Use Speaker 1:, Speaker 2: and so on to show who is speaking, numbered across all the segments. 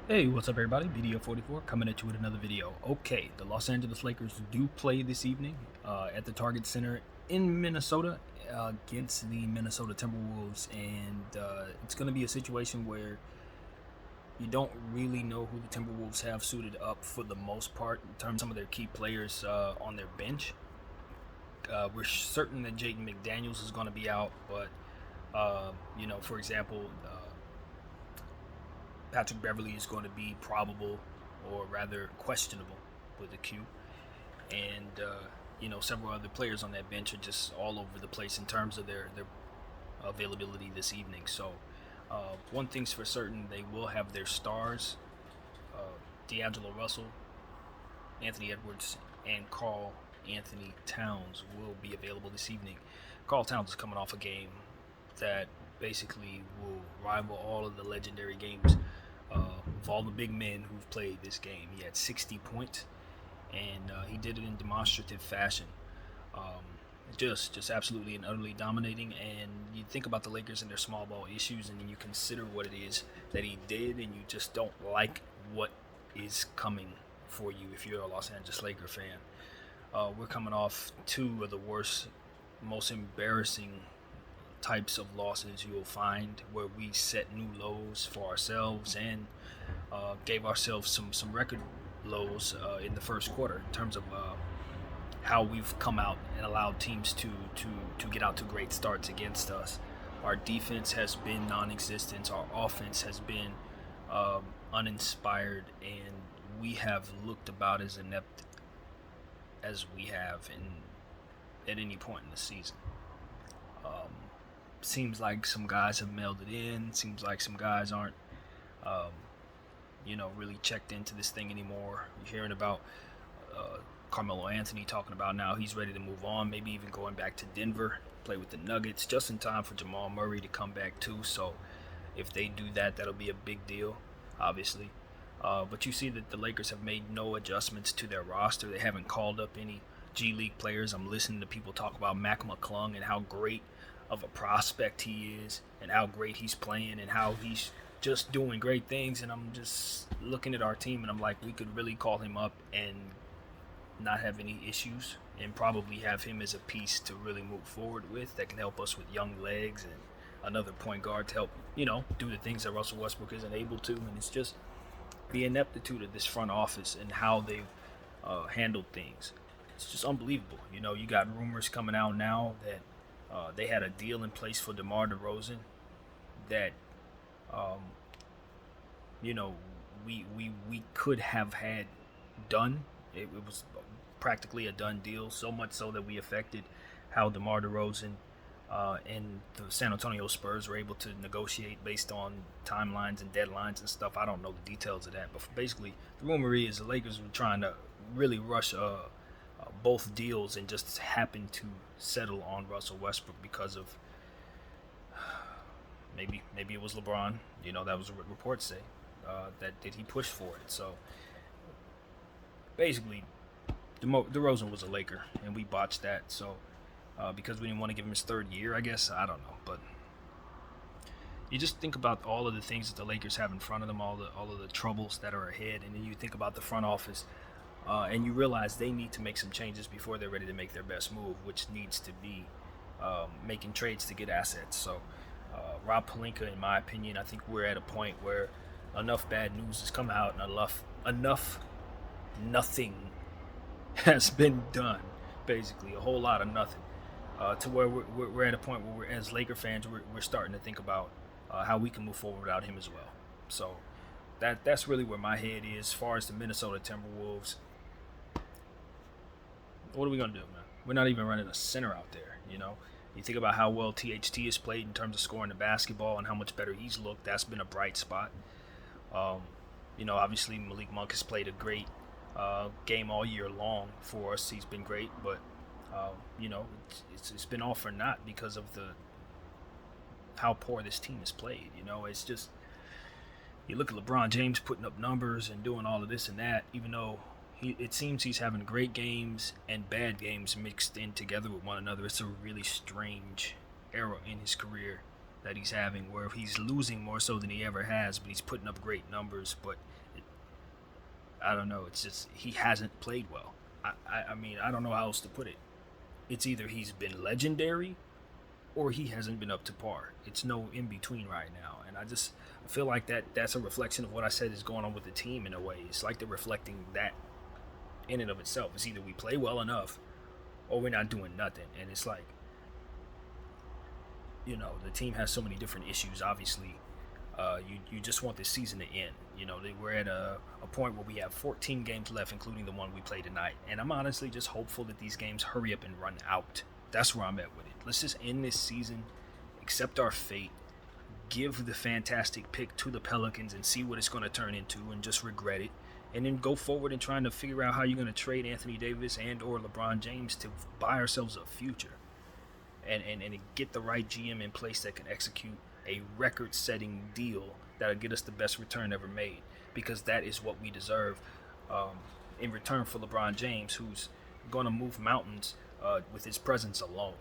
Speaker 1: Hey, what's up, everybody? BDO44 coming at you with another video. Okay, the Los Angeles Lakers do play this evening at the Target Center in Minnesota against the Minnesota Timberwolves, and it's going to be a situation where you don't really know who the Timberwolves have suited up for the most part in terms of some of their key players on their bench. We're certain that Jaden McDaniels is going to be out, but for example, Patrick Beverly is going to be probable, or rather questionable, with a Q, and several other players on that bench are just all over the place in terms of their availability this evening. So, one thing's for certain: they will have their stars. Uh, D'Angelo Russell, Anthony Edwards, and Carl Anthony Towns will be available this evening. Carl Towns is coming off a game that basically will rival all of the legendary games of all the big men who've played this game. He had 60 points, and he did it in demonstrative fashion. Um, just absolutely and utterly dominating. And you think about the Lakers and their small ball issues, and then you consider what it is that he did, and you just don't like what is coming for you if you're a Los Angeles Laker fan. We're coming off two of the worst, most embarrassing types of losses you'll find, where we set new lows for ourselves and gave ourselves some record lows in the first quarter in terms of how we've come out and allowed teams to get out to great starts against us. Our defense has been non-existent. Our offense has been uninspired, and we have looked about as inept as we have at any point in the season. Um, Seems like some guys have mailed it in. Seems like some guys aren't, um, really checked into this thing anymore. You're hearing about Carmelo Anthony talking about now he's ready to move on, maybe even going back to Denver, play with the Nuggets, just in time for Jamal Murray to come back too. So if they do that, that'll be a big deal, obviously. But you see that the Lakers have made no adjustments to their roster. They haven't called up any G League players. I'm listening to people talk about Mac McClung and how great of a prospect he is, and how great he's playing, and how he's just doing great things. And I'm just looking at our team, and I'm like, we could really call him up and not have any issues, and probably have him as a piece to really move forward with, that can help us with young legs and another point guard to help, do the things that Russell Westbrook isn't able to. And it's just the ineptitude of this front office and how they've handled things. It's just unbelievable. You got rumors coming out now that they had a deal in place for DeMar DeRozan that, um, you know, we could have had done. It was practically a done deal, so much so that we affected how DeMar DeRozan and the San Antonio Spurs were able to negotiate based on timelines and deadlines and stuff. I don't know the details of that, but basically, the rumor is the Lakers were trying to really rush both deals and just happened to settle on Russell Westbrook because of maybe it was LeBron. That was what reports say, that he pushed for it. So basically, DeRozan was a Laker, and we botched that. So because we didn't want to give him his third year, I guess, I don't know, but you just think about all of the things that the Lakers have in front of them, all of the troubles that are ahead, and then you think about the front office, and you realize they need to make some changes before they're ready to make their best move, which needs to be making trades to get assets. So Rob Pelinka, in my opinion, I think we're at a point where enough bad news has come out, and enough nothing has been done, basically a whole lot of nothing, to where we're at a point where as Laker fans, we're starting to think about how we can move forward without him as well. So that's really where my head is. As far as the Minnesota Timberwolves, what are we gonna do, man? We're not even running a center out there. You think about how well THT has played in terms of scoring the basketball and how much better he's looked. That's been a bright spot. Um, Obviously Malik Monk has played a great game all year long for us. He's been great, but it's been all for naught because of the how poor this team has played. It's just, you look at LeBron James putting up numbers and doing all of this and that, even though it seems he's having great games and bad games mixed in together with one another. It's a really strange era in his career that he's having, where he's losing more so than he ever has, but he's putting up great numbers. But I don't know. It's just he hasn't played well. I mean, I don't know how else to put it. It's either he's been legendary or he hasn't been up to par. It's no in between right now. And I feel like that's a reflection of what I said is going on with the team in a way. It's like they're reflecting that in and of itself. It's either we play well enough or we're not doing nothing. And it's like, the team has so many different issues. Obviously, you just want this season to end. We're at a point where we have 14 games left, including the one we play tonight. And I'm honestly just hopeful that these games hurry up and run out. That's where I'm at with it. Let's just end this season, accept our fate, give the fantastic pick to the Pelicans and see what it's going to turn into and just regret it. And then go forward and trying to figure out how you're going to trade Anthony Davis and or LeBron James to buy ourselves a future. And get the right GM in place that can execute a record-setting deal that'll get us the best return ever made, because that is what we deserve in return for LeBron James, who's going to move mountains with his presence alone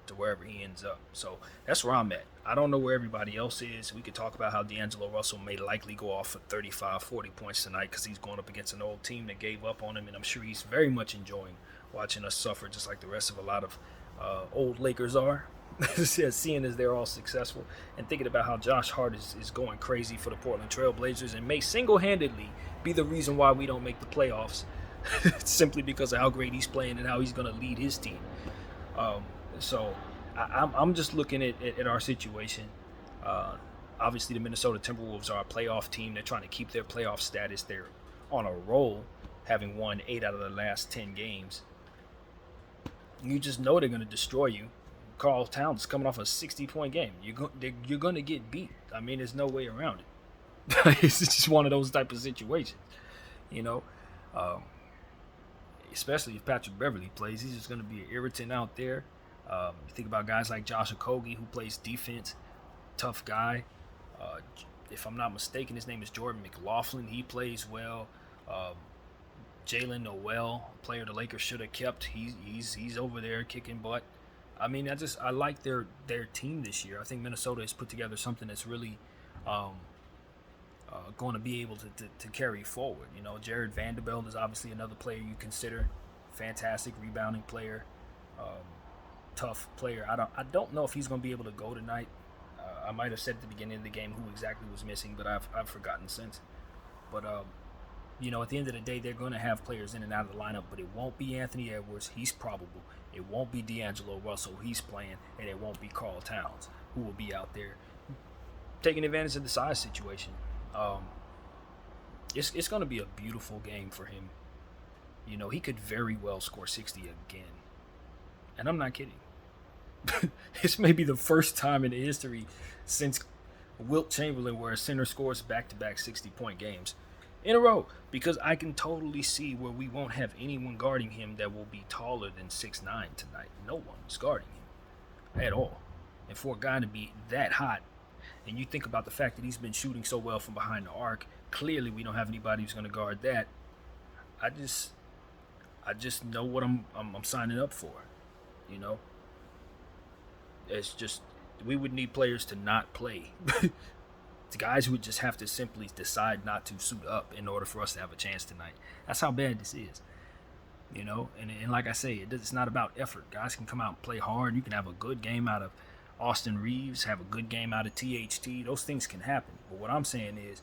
Speaker 1: to wherever he ends up. So that's where I'm at. I don't know where everybody else is. We could talk about how D'Angelo Russell may likely go off for 35, 40 points tonight because he's going up against an old team that gave up on him, and I'm sure he's very much enjoying watching us suffer just like the rest of a lot of old Lakers are. Seeing as they're all successful, and thinking about how Josh Hart is going crazy for the Portland Trail Blazers and may single-handedly be the reason why we don't make the playoffs simply because of how great he's playing and how he's going to lead his team. So I'm just looking at our situation. Obviously, the Minnesota Timberwolves are a playoff team. They're trying to keep their playoff status. They're on a roll, having won 8 out of the last 10 games. You just know they're going to destroy you. Karl Towns is coming off a 60-point game. You're going to get beat. I mean, there's no way around it. It's just one of those type of situations, especially if Patrick Beverley plays. He's just going to be an irritant out there. You think about guys like Josh Okogie, who plays defense, tough guy. If I'm not mistaken, his name is Jordan McLaughlin. He plays well. Jalen Noel, player the Lakers should have kept. He's over there kicking butt. I mean, I like their team this year. I think Minnesota has put together something that's really going to be able to carry forward. Jared Vanderbilt is obviously another player you consider. Fantastic rebounding player, tough player. I don't know if he's going to be able to go tonight. I might have said at the beginning of the game who exactly was missing, but I've forgotten since. But at the end of the day, they're going to have players in and out of the lineup, but it won't be Anthony Edwards. He's probable. It won't be D'Angelo Russell. He's playing, and it won't be Karl Towns, who will be out there taking advantage of the size situation. It's going to be a beautiful game for him. He could very well score 60 again, and I'm not kidding. This may be the first time in history since Wilt Chamberlain where a center scores back-to-back 60-point games in a row, because I can totally see where we won't have anyone guarding him that will be taller than 6'9" tonight. No one's guarding him at all. And for a guy to be that hot, and you think about the fact that he's been shooting so well from behind the arc, clearly we don't have anybody who's going to guard that. I just know what I'm signing up for. It's just, we would need players to not play. The guys would just have to simply decide not to suit up in order for us to have a chance tonight. That's how bad this is. And like I say, it's not about effort. Guys can come out and play hard. You can have a good game out of Austin Reeves, have a good game out of THT. Those things can happen. But what I'm saying is,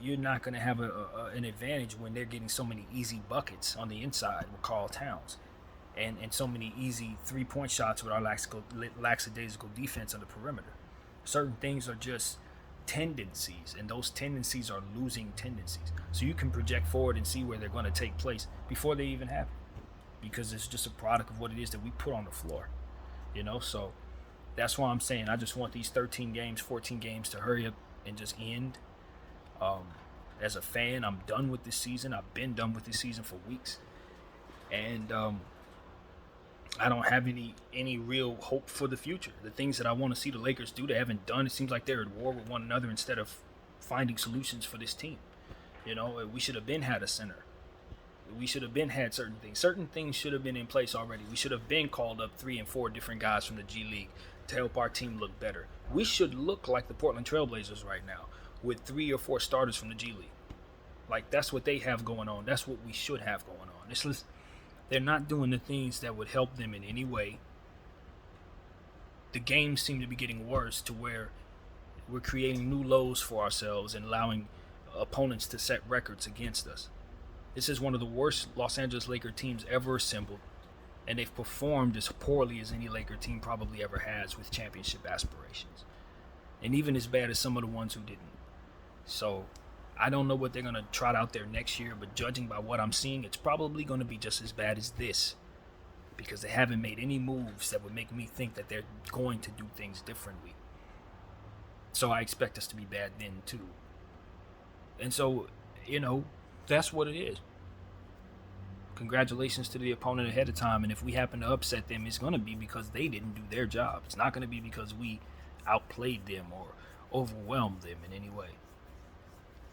Speaker 1: you're not going to have an advantage when they're getting so many easy buckets on the inside with Karl Towns and so many easy three-point shots with our lackadaisical defense on the perimeter. Certain things are just tendencies, and those tendencies are losing tendencies. So you can project forward and see where they're going to take place before they even happen, because it's just a product of what it is that we put on the floor. So that's why I'm saying I just want these 13 games, 14 games to hurry up and just end. As a fan, I'm done with this season. I've been done with this season for weeks, and I don't have any real hope for the future. The things that I want to see the Lakers do, they haven't done. It seems like they're at war with one another instead of finding solutions for this team. We should have been had a center. We should have been had certain things. Certain things should have been in place already. We should have been called up 3 and 4 different guys from the G League to help our team look better. We should look like the Portland Trailblazers right now with 3 or 4 starters from the G League. Like, that's what they have going on. That's what we should have going on. They're not doing the things that would help them in any way. The games seem to be getting worse to where we're creating new lows for ourselves and allowing opponents to set records against us. This is one of the worst Los Angeles Laker teams ever assembled, and they've performed as poorly as any Laker team probably ever has with championship aspirations, and even as bad as some of the ones who didn't. So I don't know what they're going to trot out there next year, but judging by what I'm seeing, it's probably going to be just as bad as this, because they haven't made any moves that would make me think that they're going to do things differently. So I expect us to be bad then too. And so, that's what it is. Congratulations to the opponent ahead of time, and if we happen to upset them, it's going to be because they didn't do their job. It's not going to be because we outplayed them or overwhelmed them in any way.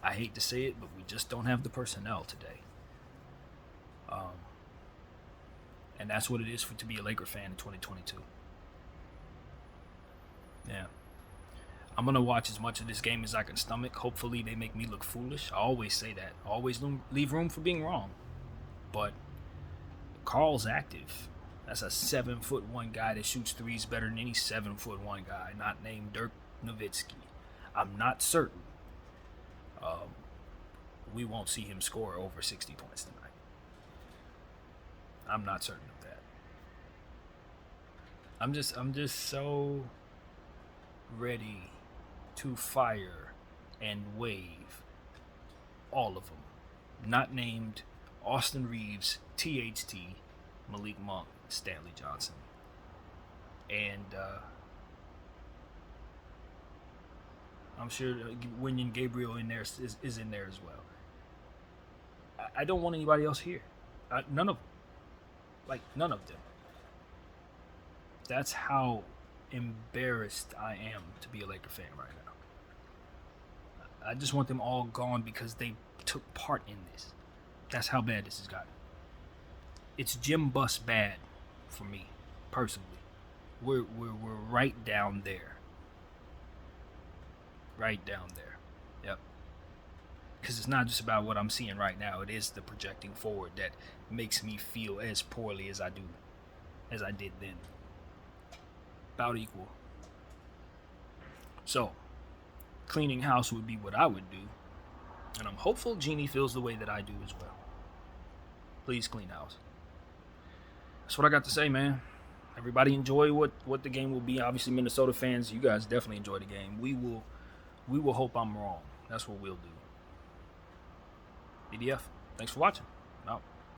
Speaker 1: I hate to say it, but we just don't have the personnel today. And that's what it is to be a Laker fan in 2022. Yeah. I'm going to watch as much of this game as I can stomach. Hopefully they make me look foolish. I always say that. I always leave room for being wrong. But Carl's active. That's a 7'1" guy that shoots threes better than any 7'1" guy, not named Dirk Nowitzki. I'm not certain we won't see him score over 60 points tonight. I'm not certain of that. I'm just so ready to fire and wave all of them. Not named Austin Reeves, THT, Malik Monk, Stanley Johnson. And I'm sure Wenyen Gabriel in there is in there as well. I don't want anybody else here. None of them. That's how embarrassed I am to be a Laker fan right now. I just want them all gone because they took part in this. That's how bad this has gotten. It's gym bus bad for me, personally. We're right down there. Right down there. Yep. Because it's not just about what I'm seeing right now. It is the projecting forward that makes me feel as poorly as I did then. About equal. So, cleaning house would be what I would do. And I'm hopeful Jeannie feels the way that I do as well. Please clean house. That's what I got to say, man. Everybody enjoy what the game will be. Obviously, Minnesota fans, you guys definitely enjoy the game. We will hope I'm wrong. That's what we'll do. BDF, thanks for watching. I'm out.